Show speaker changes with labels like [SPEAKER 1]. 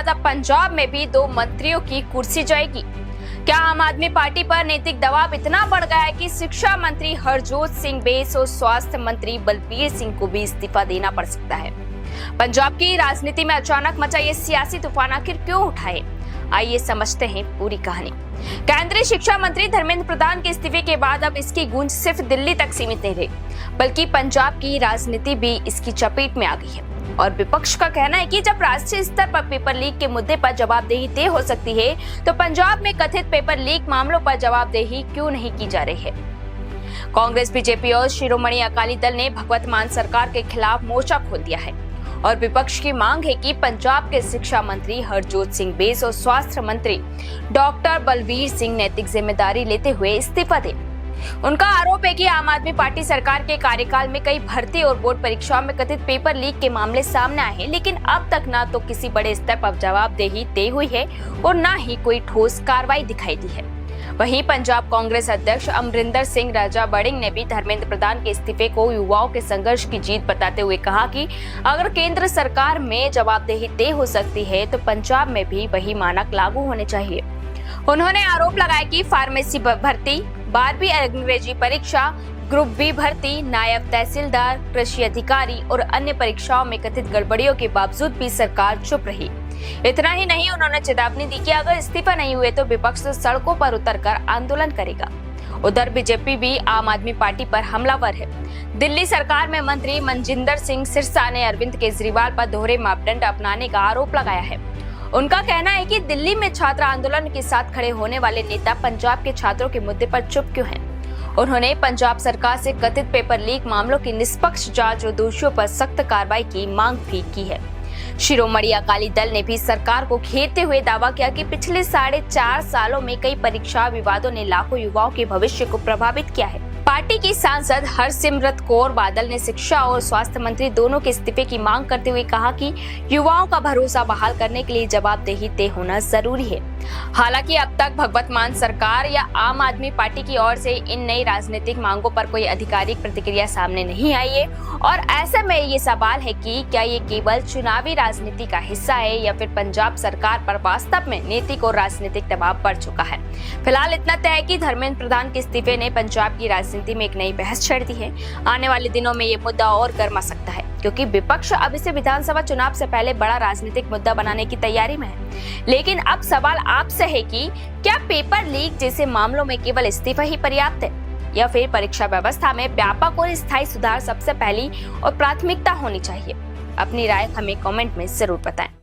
[SPEAKER 1] बाद अब पंजाब में भी 2 मंत्रियों की कुर्सी जाएगी। क्या आम आदमी पार्टी पर नैतिक दबाव इतना बढ़ गया है कि शिक्षा मंत्री हरजोत सिंह बैस और स्वास्थ्य मंत्री बलबीर सिंह को भी इस्तीफा देना पड़ सकता है? पंजाब की राजनीति में अचानक मचा ये सियासी तूफान आखिर क्यों उठा है? आइए समझते हैं पूरी कहानी। केंद्रीय शिक्षा मंत्री धर्मेंद्र प्रधान के इस्तीफे के बाद अब इसकी गूंज सिर्फ दिल्ली तक सीमित नहीं रही, बल्कि पंजाब की राजनीति भी इसकी चपेट में आ गई है। और विपक्ष का कहना है कि जब राष्ट्रीय स्तर पर पेपर लीक के मुद्दे पर जवाबदेही तय हो सकती है, तो पंजाब में कथित पेपर लीक मामलों पर जवाबदेही क्यों नहीं की जा रही है? कांग्रेस, बीजेपी और शिरोमणि अकाली दल ने भगवत मान सरकार के खिलाफ मोर्चा खोल दिया है और विपक्ष की मांग है कि पंजाब के शिक्षा मंत्री हरजोत सिंह बैस और स्वास्थ्य मंत्री डॉक्टर बलबीर सिंह नैतिक जिम्मेदारी लेते हुए इस्तीफा दें। उनका आरोप है कि आम आदमी पार्टी सरकार के कार्यकाल में कई भर्ती और बोर्ड परीक्षाओं में कथित पेपर लीक के मामले सामने आए हैं, लेकिन अब तक न तो किसी बड़े स्तर पर जवाबदेही तय हुई है और न ही कोई ठोस कार्रवाई दिखाई दी है। वहीं पंजाब कांग्रेस अध्यक्ष अमरिंदर सिंह राजा बड़िंग ने भी धर्मेंद्र प्रधान के इस्तीफे को युवाओं के संघर्ष की जीत बताते हुए कहा कि अगर केंद्र सरकार में जवाबदेही तय हो सकती है, तो पंजाब में भी वही मानक लागू होने चाहिए। उन्होंने आरोप लगाया कि फार्मेसी भर्ती, 12वीं अंग्रेजी परीक्षा, ग्रुप बी भर्ती, नायब तहसीलदार, कृषि अधिकारी और अन्य परीक्षाओं में कथित गड़बड़ियों के बावजूद भी सरकार चुप रही। इतना ही नहीं, उन्होंने चेतावनी दी कि अगर इस्तीफा नहीं हुए तो विपक्ष सड़कों पर उतरकर आंदोलन करेगा। उधर बीजेपी भी आम आदमी पार्टी पर हमलावर है। दिल्ली सरकार में मंत्री मनजिंदर सिंह सिरसा ने अरविंद केजरीवाल पर दोहरे मापदंड अपनाने का आरोप लगाया है। उनका कहना है कि दिल्ली में छात्र आंदोलन के साथ खड़े होने वाले नेता पंजाब के छात्रों के मुद्दे पर चुप क्यों हैं? उन्होंने पंजाब सरकार से कथित पेपर लीक मामलों की निष्पक्ष जांच और दोषियों पर सख्त कार्रवाई की मांग भी की है। शिरोमणि अकाली दल ने भी सरकार को घेरते हुए दावा किया कि पिछले 4.5 सालों में कई परीक्षा विवादों ने लाखों युवाओं के भविष्य को प्रभावित किया है। पार्टी की सांसद हरसिमरत कौर बादल ने शिक्षा और स्वास्थ्य मंत्री दोनों के इस्तीफे की मांग करते हुए कहा कि युवाओं का भरोसा बहाल करने के लिए जवाबदेही तय होना जरूरी है। हालांकि अब तक भगवत मान सरकार या आम आदमी पार्टी की ओर से इन नई राजनीतिक मांगों पर कोई आधिकारिक प्रतिक्रिया सामने नहीं आई है और ऐसे में ये सवाल है कि क्या ये केवल चुनावी राजनीति का हिस्सा है या फिर पंजाब सरकार पर वास्तव में नैतिक और राजनीतिक दबाव बढ़ चुका है। फिलहाल इतना तय है कि धर्मेंद्र प्रधान के इस्तीफे ने पंजाब की राजनीति में एक नई बहस छेड़ दी है। आने वाले दिनों में ये मुद्दा और गर्मा सकता है, क्योंकि विपक्ष अब इसे विधानसभा चुनाव से पहले बड़ा राजनीतिक मुद्दा बनाने की तैयारी में है। लेकिन अब सवाल आपसे है कि क्या पेपर लीक जैसे मामलों में केवल इस्तीफा ही पर्याप्त है या फिर परीक्षा व्यवस्था में व्यापक और स्थायी सुधार सबसे पहली और प्राथमिकता होनी चाहिए? अपनी राय हमें कमेंट में जरूर बताएं।